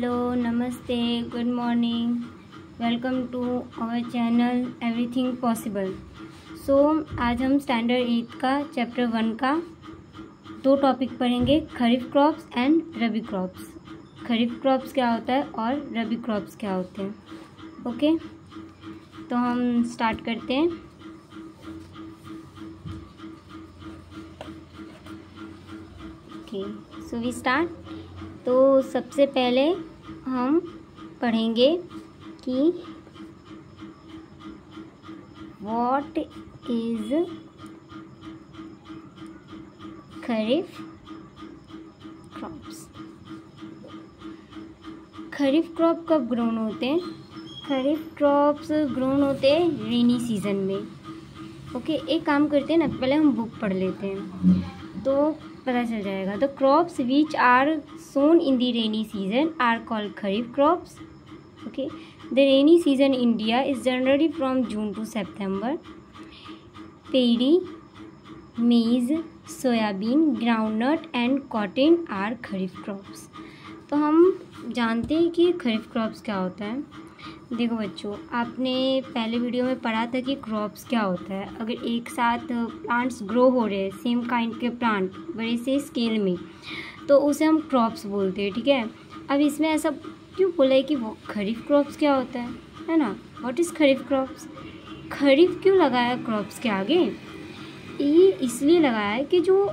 Hello, नमस्ते, good morning, welcome to our channel everything possible. So आज हम standard 8 का चैप्टर 1 का 2 टॉपिक पढ़ेंगे, kharif crops and rabi crops. Kharif crops क्या होता है और रबी क्रॉप्स क्या होते हैं। ओके, तो हम स्टार्ट करते हैं। Okay, so we start. तो सबसे पहले हम पढ़ेंगे कि what is kharif crops. Kharif crop कब ग्रोन होते हैं? खरीफ क्रॉप्स ग्रोन होते हैं रेनी सीजन में। ओके, एक काम करते हैं ना, पहले हम बुक पढ़ लेते हैं तो पता चल जाएगा। The crops which are sown in the rainy season are called kharif crops. Okay, the rainy season in India is generally from June to September. Paddy, maize, soybean, groundnut and cotton are kharif crops. तो हम जानते हैं कि खरीफ crops क्या होता है। देखो बच्चों, आपने पहले वीडियो में पढ़ा था कि क्रॉप्स क्या होता है। अगर एक साथ प्लांट्स ग्रो हो रहे हैं, सेम काइंड के प्लांट बड़े से स्केल में, तो उसे हम क्रॉप्स बोलते हैं। ठीक है, अब इसमें ऐसा क्यों बोला है कि वो खरीफ क्रॉप्स क्या होता है ना। What is kharif crops? Kharif क्यों लगाया क्रॉप्स के आगे? ये इसलिए लगाया है कि जो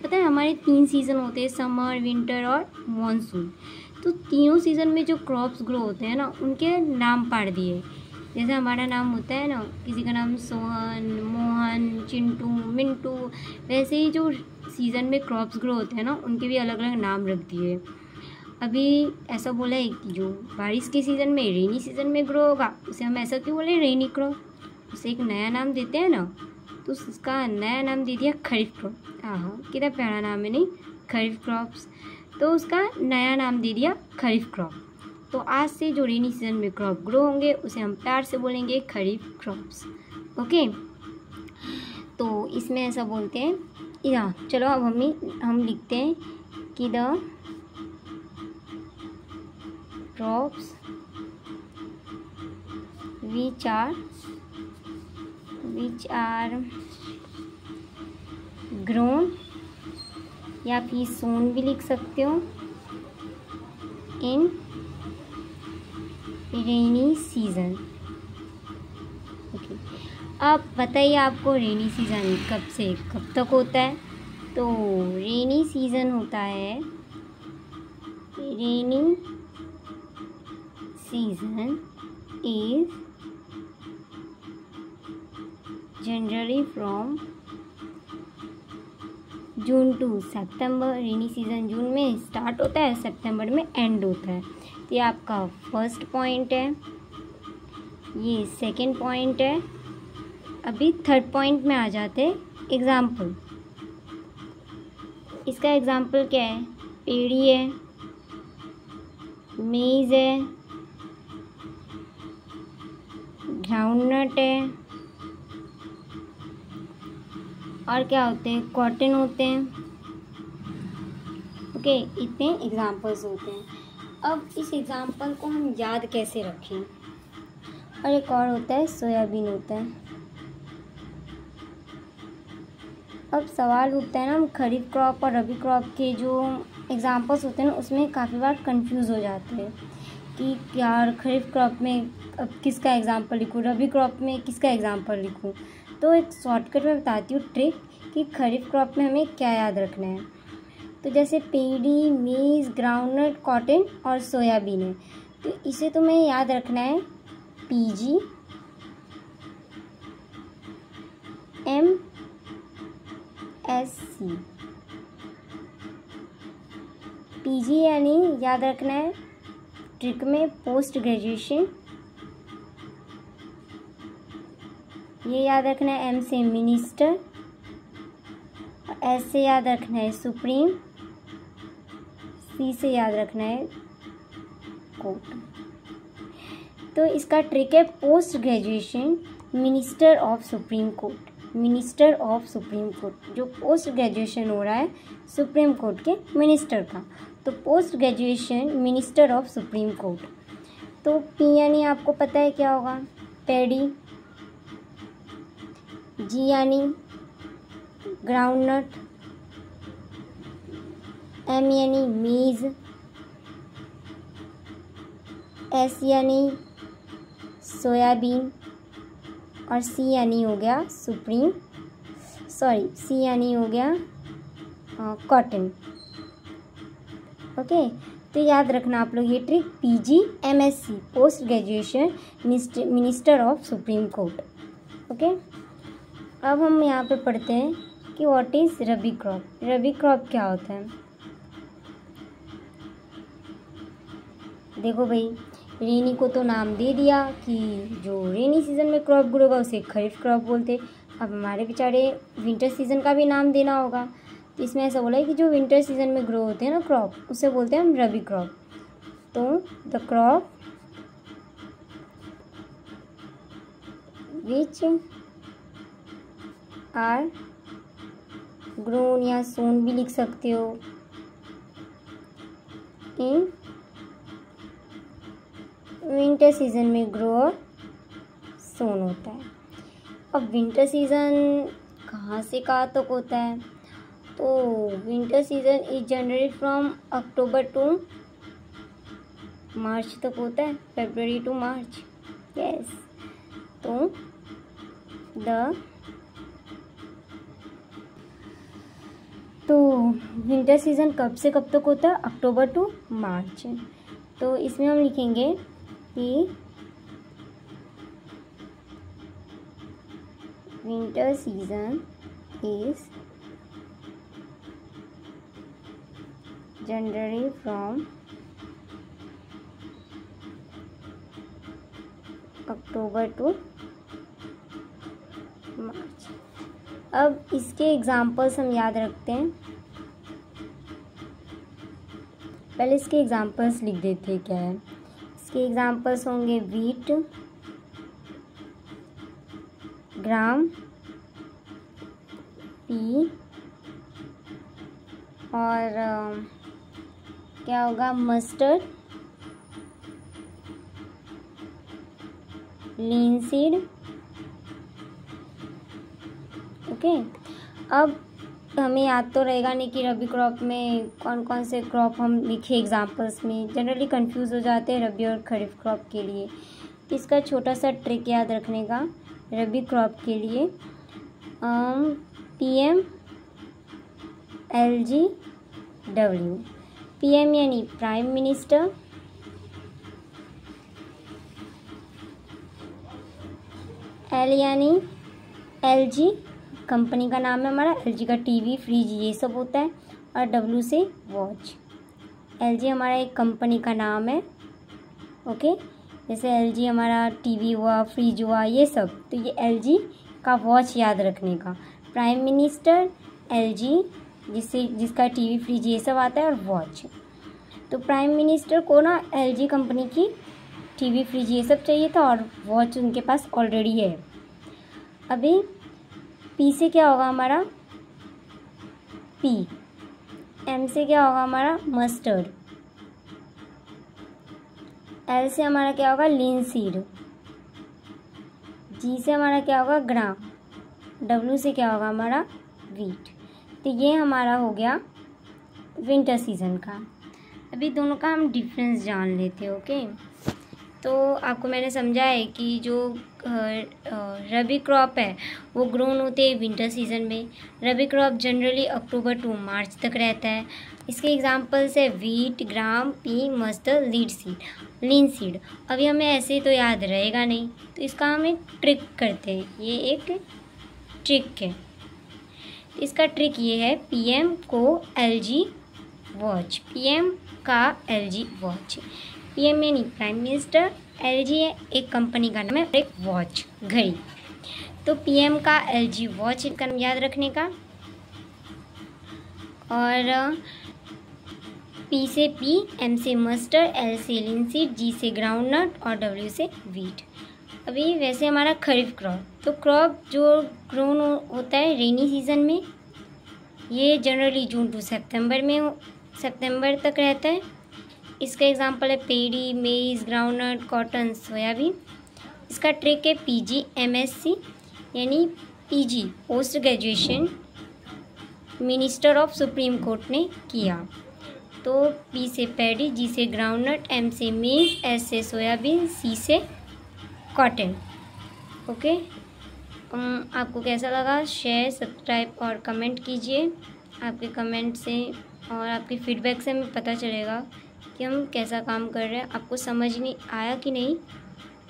पता है हमारे 3 सीज़न होते हैं, समर, विंटर और मॉनसून। तो तीनों सीज़न में जो क्रॉप्स ग्रो होते हैं ना, उनके नाम पढ़ दिए। जैसे हमारा नाम होता है ना, किसी का नाम सोहन, मोहन, चिंटू, मिंटू, वैसे ही जो सीज़न में क्रॉप्स ग्रो होते हैं ना, उनके भी अलग अलग नाम रख दिए। अभी ऐसा बोला है कि जो बारिश के सीज़न में, रेनी सीज़न में ग्रो होगा, उसे हम ऐसा क्यों बोले, रेनी क्रॉप। उसे एक नया नाम देते हैं ना, तो उसका नया नाम दे दिया खरीफ क्रॉप। हाँ, कितना प्यारा नाम है नहीं, खरीफ क्रॉप्स। तो उसका नया नाम दे दिया खरीफ क्रॉप। तो आज से जो रेनी सीजन में क्रॉप ग्रो होंगे, उसे हम प्यार से बोलेंगे खरीफ क्रॉप्स। ओके, तो इसमें ऐसा बोलते हैं या चलो अब हम लिखते हैं कि the crops which are grown, या फिर सोन भी लिख सकते हो, इन रेनी सीजन। ओके, अब बताइए आपको रेनी सीजन कब से कब तक होता है? तो रेनी सीजन होता है, rainy season is generally from June to September. Rainy season June में स्टार्ट होता है, सितंबर में एंड होता है। तो ये आपका फर्स्ट पॉइंट है, ये सेकंड पॉइंट है। अभी थर्ड पॉइंट में आ जाते हैं, एग्जाम्पल। इसका एग्जाम्पल क्या है? पेड़ी है, मेज़ है, ग्राउंडनट है, और क्या होते हैं, कॉटन होते हैं। ओके, इतने एग्जाम्पल्स होते हैं। अब इस एग्जाम्पल को हम याद कैसे रखें? और एक और होता है, सोयाबीन होता है। अब सवाल उठता है ना, हम खरीफ क्रॉप और रबी क्रॉप के जो एग्जाम्पल्स होते हैं ना, उसमें काफ़ी बार कंफ्यूज हो जाते हैं कि यार खरीफ क्रॉप में अब किसका एग्जाम्पल लिखूँ, रबी क्रॉप में किसका एग्जाम्पल लिखूँ। तो एक शॉर्टकट में बताती हूँ ट्रिक कि खरीफ क्रॉप में हमें क्या याद रखना है। तो जैसे पेड़ी, मेज़, ग्राउंडनट, कॉटन और सोयाबीन है, तो इसे तुम्हें याद रखना है PG, MSc। PG यानी याद रखना है ट्रिक में पोस्ट ग्रेजुएशन, ये याद रखना है M से मिनिस्टर, S से याद रखना है सुप्रीम, C से याद रखना है कोर्ट। तो इसका ट्रिक है post graduation minister of supreme court. Minister of supreme court, जो पोस्ट ग्रेजुएशन हो रहा है सुप्रीम कोर्ट के मिनिस्टर का, तो post graduation minister of supreme court. तो पी यानी आपको पता है क्या होगा, पैडी। जी यानी ग्राउंडनट। एम यानी मीज़। एस यानी सोयाबीन। और सी यानी हो गया सी यानी हो गया कॉटन। ओके, तो याद रखना आप लोग ये trick, PG MSc post graduation minister of supreme court. Okay, अब हम यहाँ पे पढ़ते हैं कि what is rabi crop. Rabi crop क्या होता है। देखो भाई, रेनी को तो नाम दे दिया कि जो रेनी सीजन में क्रॉप ग्रो होगा उसे खरीफ क्रॉप बोलते। अब हमारे बेचारे विंटर सीजन का भी नाम देना होगा, तो इसमें ऐसा बोला है कि जो विंटर सीजन में ग्रो होते हैं ना क्रॉप, उसे बोलते हैं हम रबी क्रॉप। तो the crop which are grown, या सोन भी लिख सकते हो, इन विंटर सीजन में ग्रो और सोन होता है। अब विंटर सीजन कहाँ से कहाँ तक होता है, तो winter season is generally from October to March तक होता है, फरवरी टू मार्च। यस, तो विंटर सीजन कब से कब तक होता है, अक्टूबर टू मार्च। तो इसमें हम लिखेंगे कि winter season is generally from October to March. अब इसके एग्जाम्पल्स हम याद रखते हैं। पहले इसके एग्जाम्पल्स लिख देते हैं क्या है। इसके एग्जाम्पल्स होंगे वीट, ग्राम, पी, और क्या होगा, मस्टर्ड, लिनसीड। ओके, अब हमें याद तो रहेगा नहीं कि रबी क्रॉप में कौन कौन से क्रॉप हम लिखे एग्जाम्पल्स में, जनरली कंफ्यूज हो जाते हैं रबी और खरीफ क्रॉप के लिए। तो इसका छोटा सा ट्रिक याद रखने का, रबी क्रॉप के लिए PM LGW। PM यानी प्राइम मिनिस्टर, L यानी LG कंपनी का नाम है हमारा, LG का टीवी फ्रिज ये सब होता है, और W से वॉच। LG हमारा एक कंपनी का नाम है। ओके, जैसे LG हमारा टीवी हुआ, फ्रिज हुआ, ये सब, तो ये LG का वॉच याद रखने का। प्राइम मिनिस्टर, LG जिसका टीवी फ्रिज ये सब आता है, और वॉच। तो प्राइम मिनिस्टर को ना LG कंपनी की टीवी फ्रिज ये सब चाहिए था, और वॉच उनके पास ऑलरेडी है। अभी P से क्या होगा हमारा, P। M से क्या होगा हमारा, मस्टर्ड। L से हमारा क्या होगा, लिनसीड। G से हमारा क्या होगा, ग्राम। W से क्या होगा हमारा, वीट। तो ये हमारा हो गया विंटर सीजन का। अभी दोनों का हम डिफरेंस जान लेते हैं। ओके, तो आपको मैंने समझा है कि जो रबी क्रॉप है वो ग्रोन होते हैं विंटर सीजन में। रबी crop generally October to March तक रहता है। इसके एग्जांपल्स है वीट, ग्राम, पी, मस्टर्ड, लिनसीड। अभी हमें ऐसे तो याद रहेगा नहीं, तो इसका हम एक ट्रिक करते हैं। ये एक ट्रिक है। इसका ट्रिक ये है, PM को LG वॉच, PM का LG वॉच। PM यानी प्राइम मिनिस्टर, LG है एक कंपनी का नाम है, एक वॉच घड़ी। तो PM का LG वॉच का नाम याद रखने का, और P से P, M से मस्टर्ड, L से लिनसीड, G से ग्राउंडनट, और W से वीट। अभी वैसे हमारा खरीफ क्रॉप, तो क्रॉप जो ग्रोन होता है रेनी सीजन में, ये जनरली जून टू सितंबर तक रहता है। इसका एग्जांपल है पेडी, मेज, ग्राउंडनट, कॉटन, सोयाबीन। इसका ट्रिक है पीजी एमएससी यानी PG post graduation minister of supreme court ने किया। तो पी से पैडी, जी से ग्राउंडनट, एम से मेज, एस से सोयाबीन, सी से कॉटन। ओके, आपको कैसा लगा? शेयर, सब्सक्राइब और कमेंट कीजिए। आपके कमेंट से और आपके फीडबैक से हमें पता चलेगा कि हम कैसा काम कर रहे हैं। आपको समझ नहीं आया कि नहीं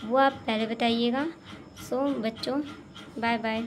वो आप पहले बताइएगा। सो बच्चों, बाय बाय।